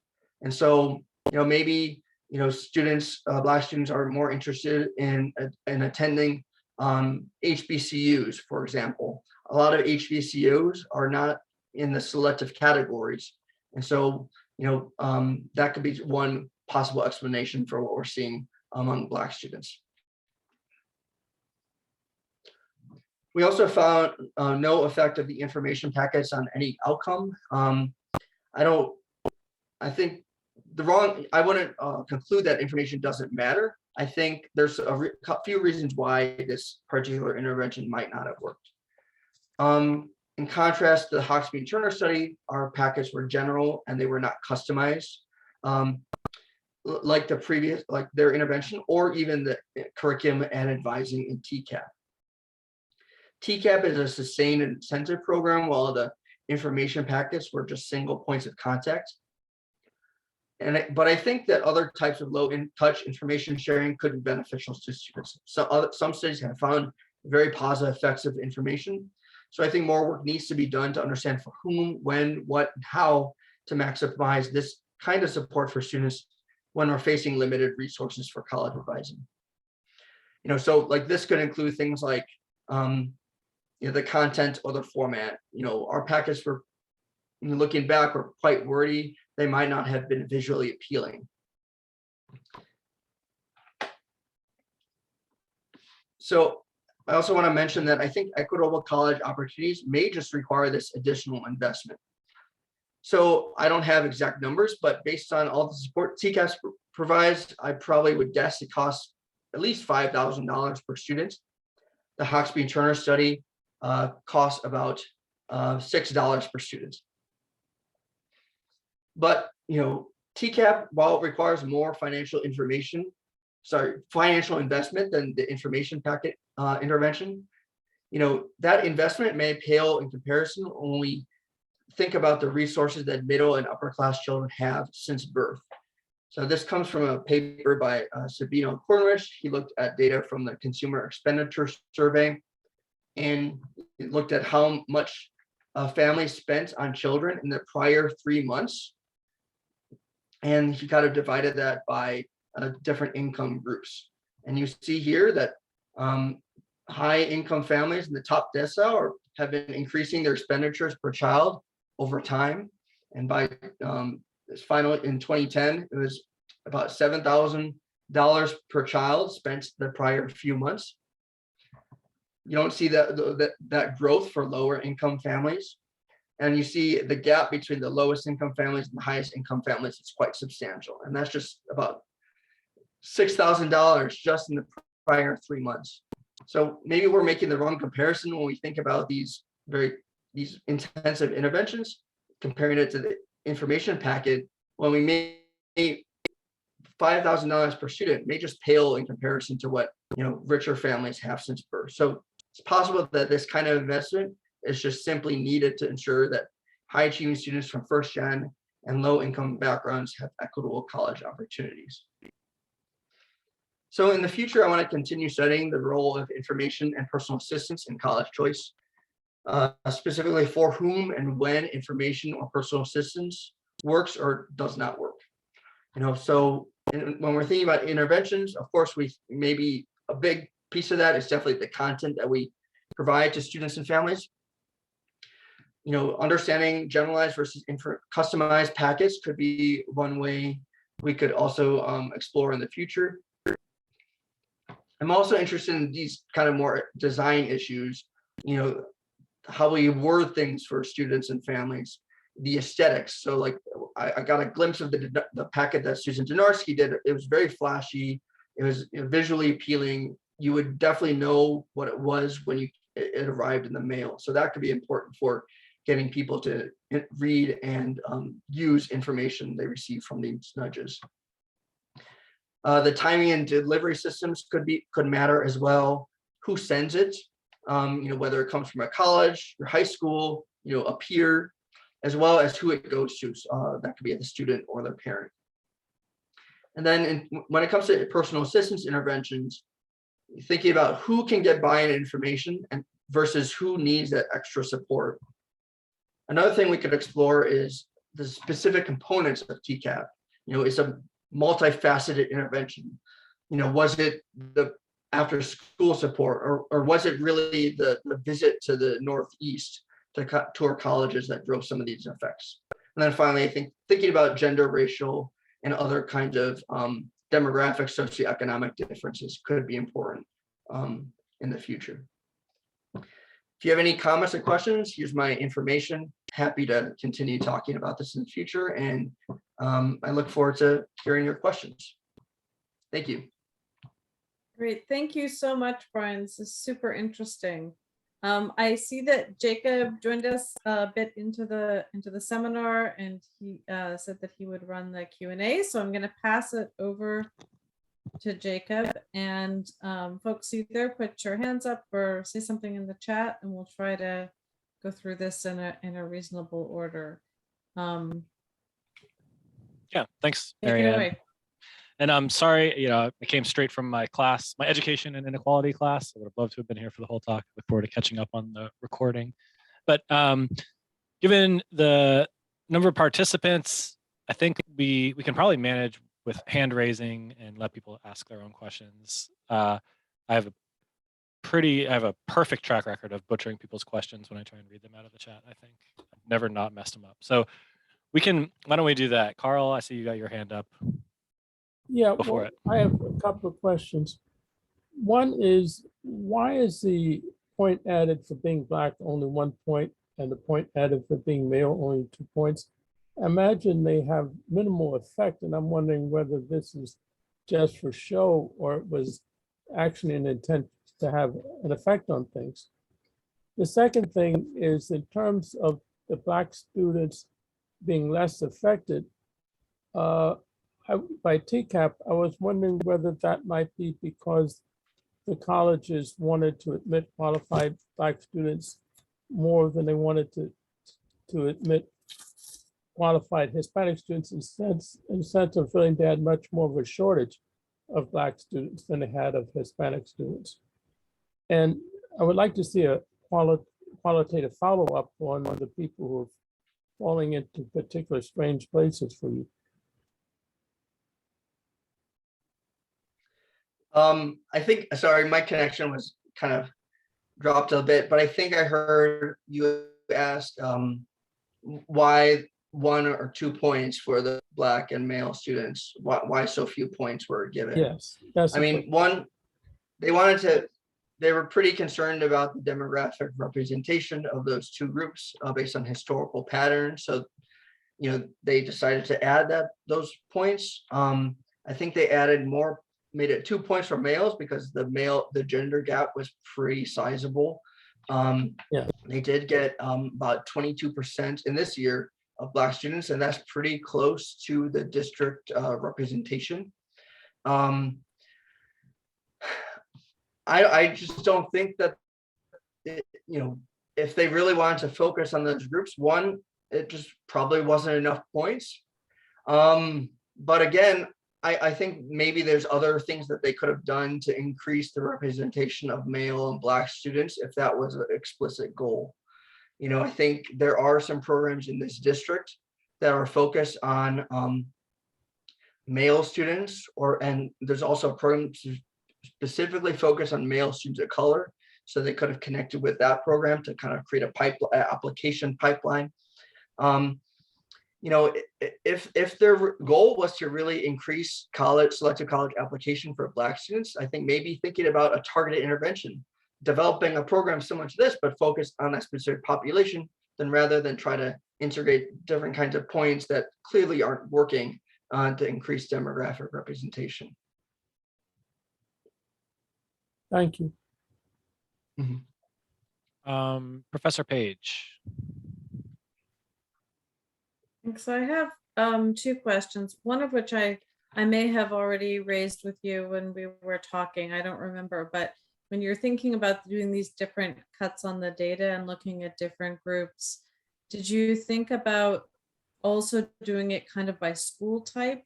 And so, maybe, students, Black students are more interested in attending HBCUs, for example. A lot of HBCUs are not in the selective categories. And so, that could be one possible explanation for what we're seeing among Black students. We also found no effect of the information packets on any outcome. I wouldn't conclude that information doesn't matter. I think there's a few reasons why this particular intervention might not have worked. In contrast to the Hawksby and Turner study, our packets were general and they were not customized, like their intervention or even the curriculum and advising in Tcap. Tcap is a sustained incentive program, while the information packets were just single points of contact. But I think that other types of low in touch information sharing could be beneficial to students. Some studies have found very positive effects of information. So I think more work needs to be done to understand for whom, when, what, and how to maximize this kind of support for students when we're facing limited resources for college advising. So like this could include things like the content or the format. Our packets were, looking back, were quite wordy. They might not have been visually appealing. So I also want to mention that I think equitable college opportunities may just require this additional investment. So I don't have exact numbers, but based on all the support Tcap provides, I probably would guess it costs at least $5,000 per student. The Hawksby and Turner study costs about $6 per student. But Tcap, while it requires more financial investment than the information packet intervention, that investment may pale in comparison when we think about the resources that middle and upper class children have since birth. So this comes from a paper by Sabino and Cornrich. He looked at data from the Consumer Expenditure Survey, and it looked at how much families spent on children in the prior 3 months. And he kind of divided that by different income groups. And you see here that high income families in the top decile have been increasing their expenditures per child over time. And by this final in 2010, it was about $7,000 per child spent the prior few months. You don't see that growth for lower income families. And you see the gap between the lowest income families and the highest income families is quite substantial. And that's just about $6,000 just in the prior 3 months. So maybe we're making the wrong comparison when we think about these intensive interventions, comparing it to the information packet, when we may $5,000 per student may just pale in comparison to what richer families have since birth. So it's possible that this kind of investment is just simply needed to ensure that high achieving students from first gen and low income backgrounds have equitable college opportunities. So in the future, I want to continue studying the role of information and personal assistance in college choice, specifically for whom and when information or personal assistance works or does not work. So when we're thinking about interventions, of course, maybe a big piece of that is definitely the content that we provide to students and families. Understanding generalized versus customized packets could be one way we could also explore in the future. I'm also interested in these kind of more design issues, how we word things for students and families, the aesthetics. So like I got a glimpse of the packet that Susan Donarski did. It was very flashy. It was visually appealing. You would definitely know what it was when it arrived in the mail. So that could be important for getting people to read and use information they receive from these nudges. The timing and delivery systems could matter as well. Who sends it? Whether it comes from a college, your high school, a peer, as well as who it goes to. That could be the student or their parent. And then when it comes to personal assistance interventions, thinking about who can get buy-in information and versus who needs that extra support. After thing we could explore is the specific components of Tcap. It's a multifaceted intervention. Was it the after school support, or was it really the visit to the Northeast to tour colleges that drove some of these effects? And then finally, I think thinking about gender, racial, and other kinds of demographic, socioeconomic differences could be important in the future. If you have any comments or questions, here's my information. Happy to continue talking about this in the future, and I look forward to hearing your questions. Thank you. Great. Thank you so much, Brian. This is super interesting. I see that Jacob joined us a bit into the seminar, and he said that he would run the Q&A. So I'm going to pass it over to Jacob, and folks, either put your hands up or say something in the chat, and we'll try to go through this in a reasonable order. Yeah, thanks, Take it Marianne. away. And I'm sorry, I came straight from my class, my education and inequality class. I would have loved to have been here for the whole talk. Look forward to catching up on the recording. But given the number of participants, I think we can probably manage with hand raising and let people ask their own questions. I have a perfect track record of butchering people's questions when I try and read them out of the chat. I think I've never not messed them up. So why don't we do that? Carl, I see you got your hand up. Yeah, Go for well, it. I have a couple of questions. One is, why is the point added for being black only 1 point and the point added for being male only 2 points? I imagine they have minimal effect, and I'm wondering whether this is just for show or it was actually an intent to have an effect on things. The second thing is, in terms of the black students being less affected, by Tcap, I was wondering whether that might be because the colleges wanted to admit qualified black students more than they wanted to admit qualified Hispanic students, in the sense of feeling they had much more of a shortage of black students than they had of Hispanic students. And I would like to see a qualitative follow-up on the people who are falling into particular strange places for you. I think, sorry, my connection was kind of dropped a bit, but I think I heard you asked why 1 or 2 points for the black and male students, why so few points were given. Yes, that's I mean, one, they were pretty concerned about the demographic representation of those two groups based on historical patterns. So, they decided to add those points. I think they made it 2 points for males because the gender gap was pretty sizable. Yeah. They did get about 22% in this year of black students, and that's pretty close to the district representation. I just don't think that, if they really wanted to focus on those groups, one, it just probably wasn't enough points. But again, I think maybe there's other things that they could have done to increase the representation of male and black students if that was an explicit goal. I think there are some programs in this district that are focused on male students, and there's also a program specifically focused on male students of color. So they could have connected with that program to kind of create a application pipeline. If their goal was to really increase selective college application for black students, I think maybe thinking about a targeted intervention, developing a program similar to this, but focused on that specific population, then rather than try to integrate different kinds of points that clearly aren't working to increase demographic representation. Thank you. Professor Page. So I have 2 questions, one of which I may have already raised with you when we were talking, I don't remember, but when you're thinking about doing these different cuts on the data and looking at different groups, did you think about also doing it kind of by school type?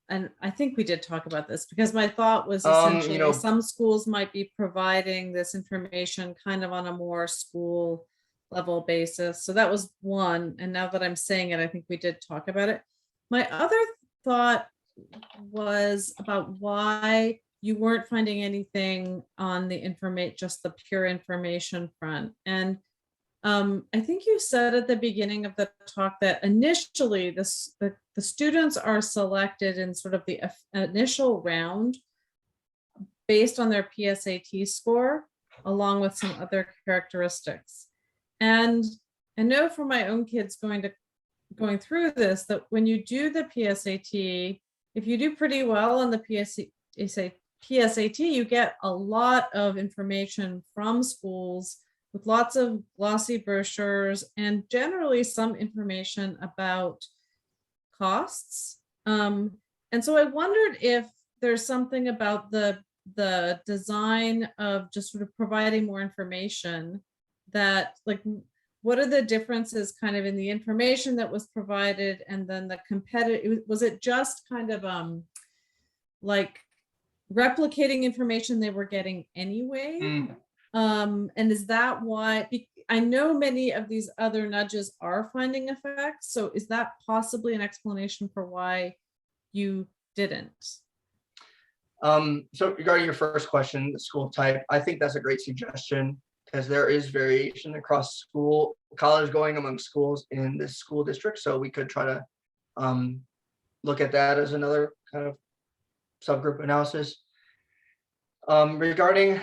And I think we did talk about this, because my thought was essentially some schools might be providing this information kind of on a more school level basis. So that was one. And now that I'm saying it, I think we did talk about it. My other thought was about why you weren't finding anything on the just the pure information front. And I think you said at the beginning of the talk that initially the students are selected in sort of the initial round based on their PSAT score, along with some other characteristics. And I know from my own kids going through this, that when you do the PSAT, if you do pretty well on the PSAT, you get a lot of information from schools with lots of glossy brochures and generally some information about costs. And so I wondered if there's something about the design of just sort of providing more information that, like, what are the differences kind of in the information that was provided and then the competitive, was it just kind of like replicating information they were getting anyway? And is that why, I know many of these other nudges are finding effects. So is that possibly an explanation for why you didn't? So regarding your first question, the school type, I think that's a great suggestion because there is variation across school, college going among schools in this school district. So we could try to look at that as another kind of subgroup analysis. Regarding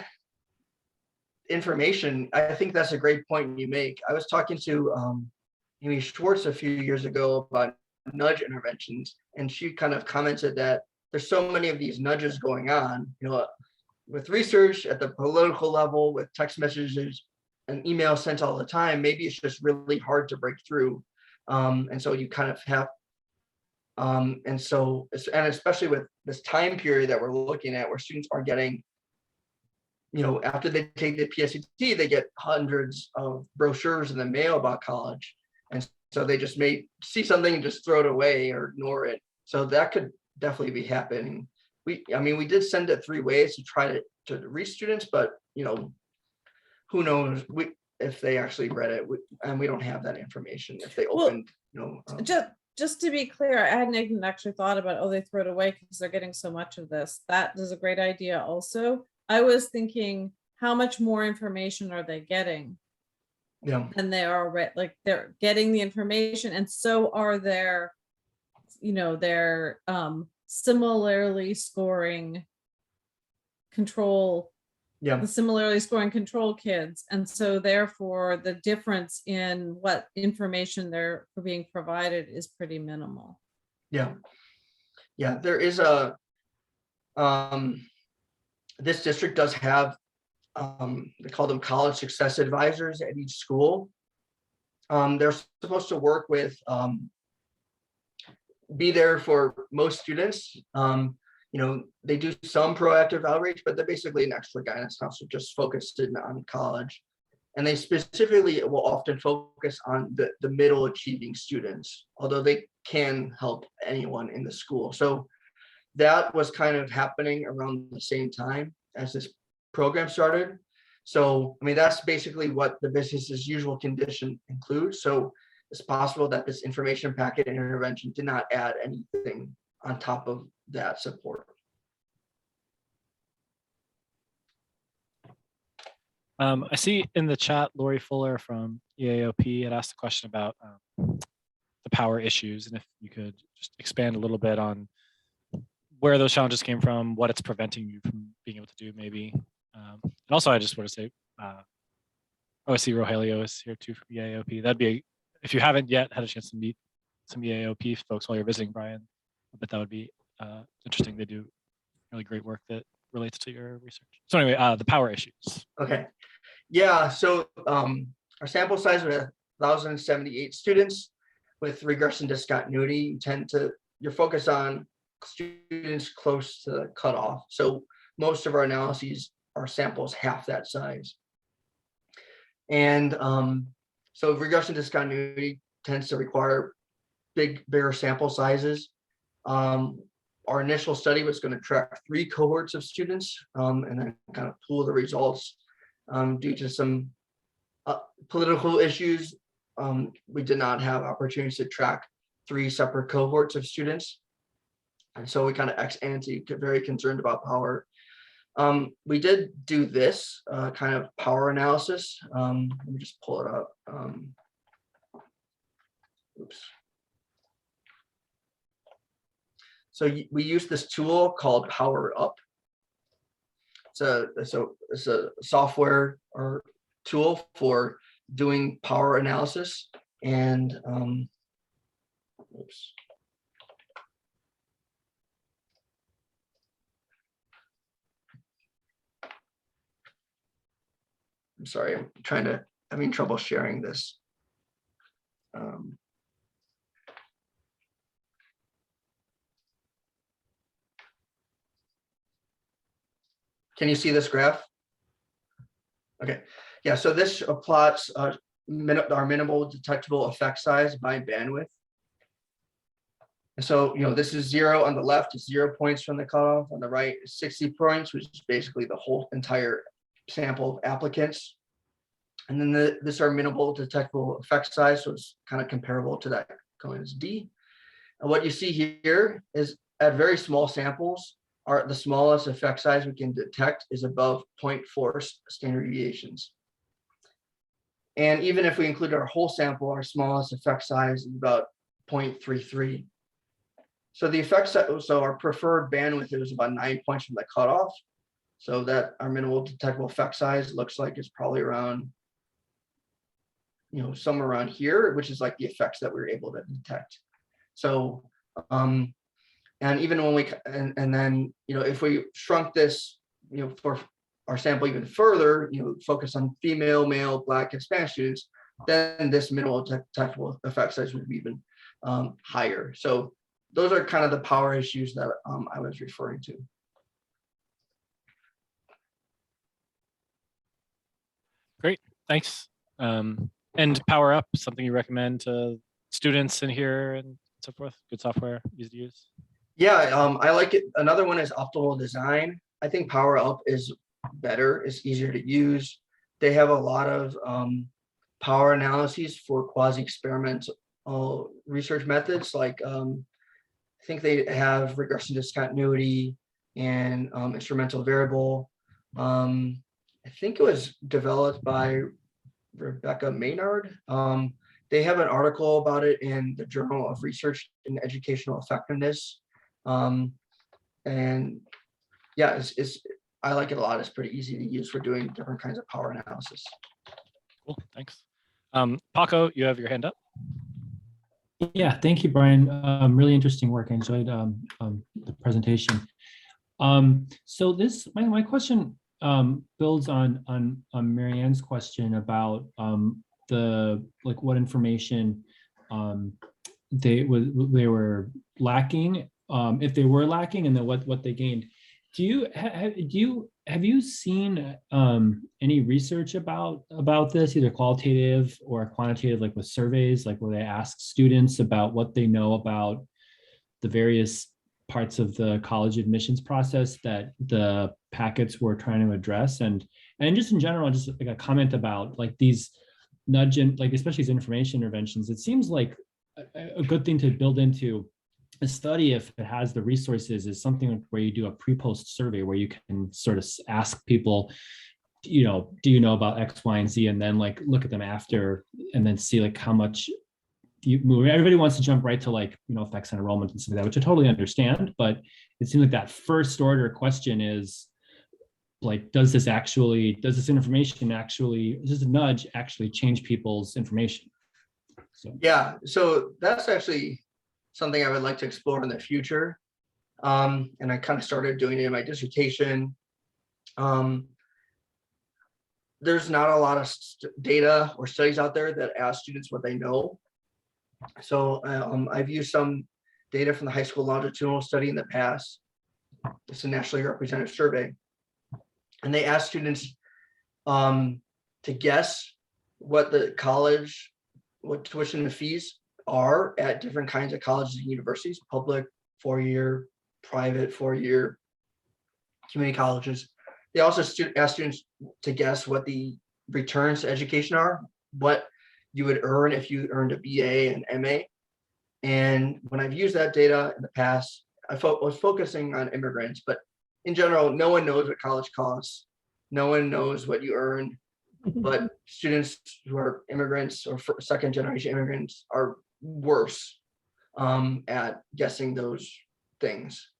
information, I think that's a great point you make. I was talking to Amy Schwartz a few years ago about nudge interventions, and she kind of commented that there's so many of these nudges going on, you know, with research at the political level, with text messages and emails sent all the time. Maybe it's just really hard to break through, and so you kind of have, and especially with this time period that we're looking at, where students are getting, you know, after they take the PSAT, they get hundreds of brochures in the mail about college. And so they just may see something and just throw it away or ignore it. So that could definitely be happening. We did send it 3 ways to try to reach students, but, you know, who knows if they actually read it, and we don't have that information. If they opened, you know. Just to be clear, I hadn't even actually thought about, oh, they throw it away because they're getting so much of this. That is a great idea also. I was thinking, how much more information are they getting? Yeah. And they are like, they're getting the information, and so are their, you know, their similarly scoring control. Yeah. The similarly scoring control kids, and so therefore the difference in what information they're being provided is pretty minimal. Yeah. Yeah. There is this district does have, they call them college success advisors at each school. They're supposed to work with, be there for most students. You know, they do some proactive outreach, but they're basically an extra guidance counselor just focused on college. And they specifically will often focus on the middle achieving students, although they can help anyone in the school. So that was kind of happening around the same time as this program started. So, I mean, that's basically what the business as usual condition includes. So it's possible that this information packet intervention did not add anything on top of that support. I see in the chat, Lori Fuller from EAOP had asked a question about the power issues, and if you could just expand a little bit on where those challenges came from, what it's preventing you from being able to do, maybe. And also, I just want to say, I see Rogelio is here too from EAOP. That'd be, if you haven't yet had a chance to meet some EAOP folks while you're visiting, Brian, but that would be interesting. They do really great work that relates to your research. So anyway, the power issues. Okay. Yeah, so our sample size was 1,078 students with regression discontinuity. You're focused on students close to the cutoff. So most of our analyses are samples half that size. And so regression discontinuity tends to require bigger sample sizes. Our initial study was going to track 3 cohorts of students and then kind of pool the results. Due to some political issues, we did not have opportunities to track 3 separate cohorts of students. And so we kind of ex ante get very concerned about power. We did do this kind of power analysis. Let me just pull it up. Oops. So we use this tool called Power Up. It's a software or tool for doing power analysis. And oops. I'm sorry, I'm having trouble sharing this. Can you see this graph? Okay, yeah, so this plots our minimal detectable effect size by bandwidth. And so, this is 0 on the left, is 0 points from the cutoff. On the right is 60 points, which is basically the whole entire sample of applicants. And then this is our minimal detectable effect size, so it's kind of comparable to that going as D. And what you see here is at very small samples, the smallest effect size we can detect is above 0.4 standard deviations. And even if we include our whole sample, our smallest effect size is about 0.33. So the effect size, so our preferred bandwidth is about 9 points from the cutoff. So that our minimal detectable effect size looks like it's probably around, somewhere around here, which is like the effects that we were able to detect. So, and even when and then, if we shrunk this, for our sample even further, focus on female, male, Black, Hispanic students, then this minimal detectable effect size would be even higher. So those are kind of the power issues that I was referring to. Great, thanks. And Power Up, something you recommend to students in here and so forth? Good software, easy to use. Yeah, I like it. Another one is Optimal Design. I think Power Up is better. It's easier to use. They have a lot of power analyses for quasi-experimental research methods. Like I think they have regression discontinuity and instrumental variable. I think it was developed by Rebecca Maynard. They have an article about it in the Journal of Research in Educational Effectiveness. And yeah, I like it a lot. It's pretty easy to use for doing different kinds of power analysis. Cool, thanks. Paco, you have your hand up. Yeah, thank you, Brian. Really interesting work. I enjoyed the presentation. So this, my question builds on Marianne's question about what information they were lacking, if they were lacking, and then what they gained. Have you seen any research about this, either qualitative or quantitative, like with surveys, like where they ask students about what they know about the various parts of the college admissions process that the packets were trying to address, and just in general, just like a comment about like these especially these information interventions. It seems like a good thing to build into a study, if it has the resources, is something where you do a pre-post survey where you can sort of ask people, do you know about X, Y, and Z, and then like look at them after, and then see like how much you move. Everybody wants to jump right to effects on enrollment and stuff like that, which I totally understand, but it seems like that first order question is like, does this information actually, does this nudge actually change people's information? So yeah, so that's actually something I would like to explore in the future. And I kind of started doing it in my dissertation. There's not a lot of data or studies out there that ask students what they know. So I've used some data from the high school longitudinal study in the past. It's a nationally representative survey. And they ask students to guess what tuition and fees are at different kinds of colleges and universities: public, 4-year, private, 4-year, community colleges. They also ask students to guess what the returns to education are, what you would earn if you earned a BA and MA. And when I've used that data in the past, I was focusing on immigrants, but in general, no one knows what college costs. No one knows what you earn, but students who are immigrants or second generation immigrants are worse at guessing those things.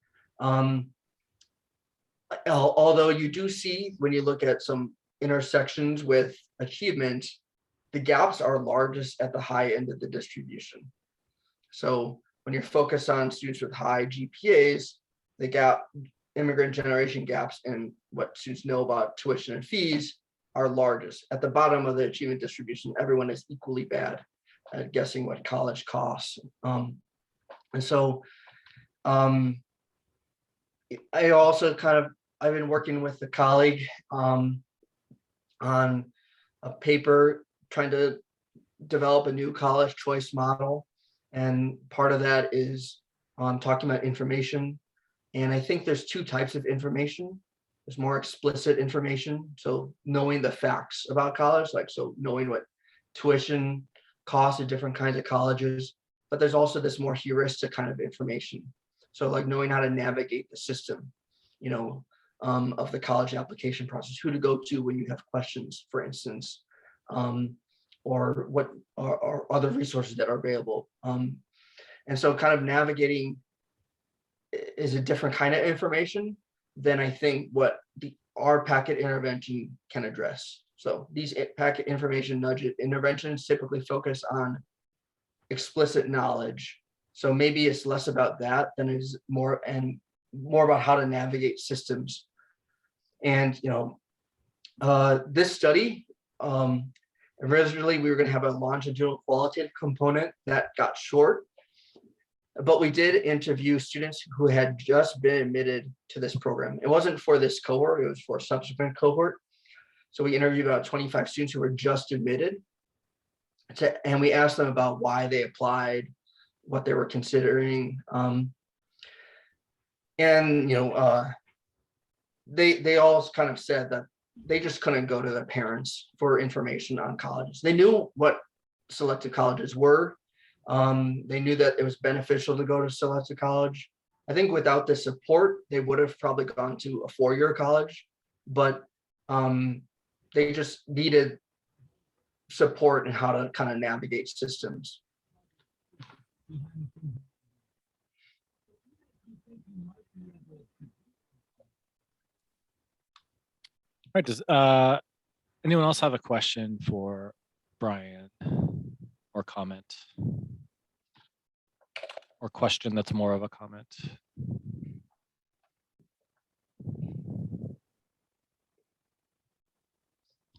Although you do see, when you look at some intersections with achievement, the gaps are largest at the high end of the distribution. So when you're focused on students with high GPAs, the immigrant generation gaps and what students know about tuition and fees are largest. At the bottom of the achievement distribution, everyone is equally bad at guessing what college costs. And so I also I've been working with a colleague on a paper trying to develop a new college choice model. And part of that is talking about information. And I think there's two types of information. There's more explicit information. So knowing the facts about college, like so knowing what tuition costs at different kinds of colleges, but there's also this more heuristic kind of information. So like knowing how to navigate the system, you know, of the college application process, who to go to when you have questions, for instance, or what are other resources that are available. And so kind of navigating is a different kind of information than I think what our packet intervention can address. So these packet information nudge interventions typically focus on explicit knowledge. So maybe it's less about that than it is more about how to navigate systems. And you know, this study, originally we were going to have a longitudinal qualitative component that got short, but we did interview students who had just been admitted to this program. It wasn't for this cohort, it was for a subsequent cohort. So we interviewed about 25 students who were just admitted, and we asked them about why they applied, what they were considering. And you know, they all kind of said that they just couldn't go to their parents for information on colleges. They knew what selective colleges were. They knew that it was beneficial to go to selective college. I think without the support, they would have probably gone to a four-year college, but they just needed support in how to kind of navigate systems. All right, does anyone else have a question for Brian or comment? Or question that's more of a comment?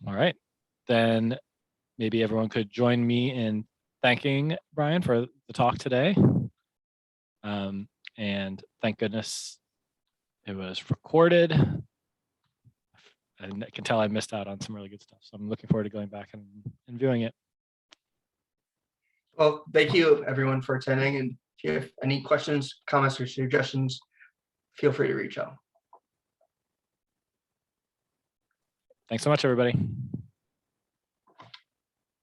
All right, then maybe everyone could join me in thanking Brian for the talk today. And thank goodness it was recorded. And I can tell I missed out on some really good stuff. So I'm looking forward to going back and viewing it. Well, thank you everyone for attending. And if you have any questions, comments, or suggestions, feel free to reach out. Thanks so much, everybody.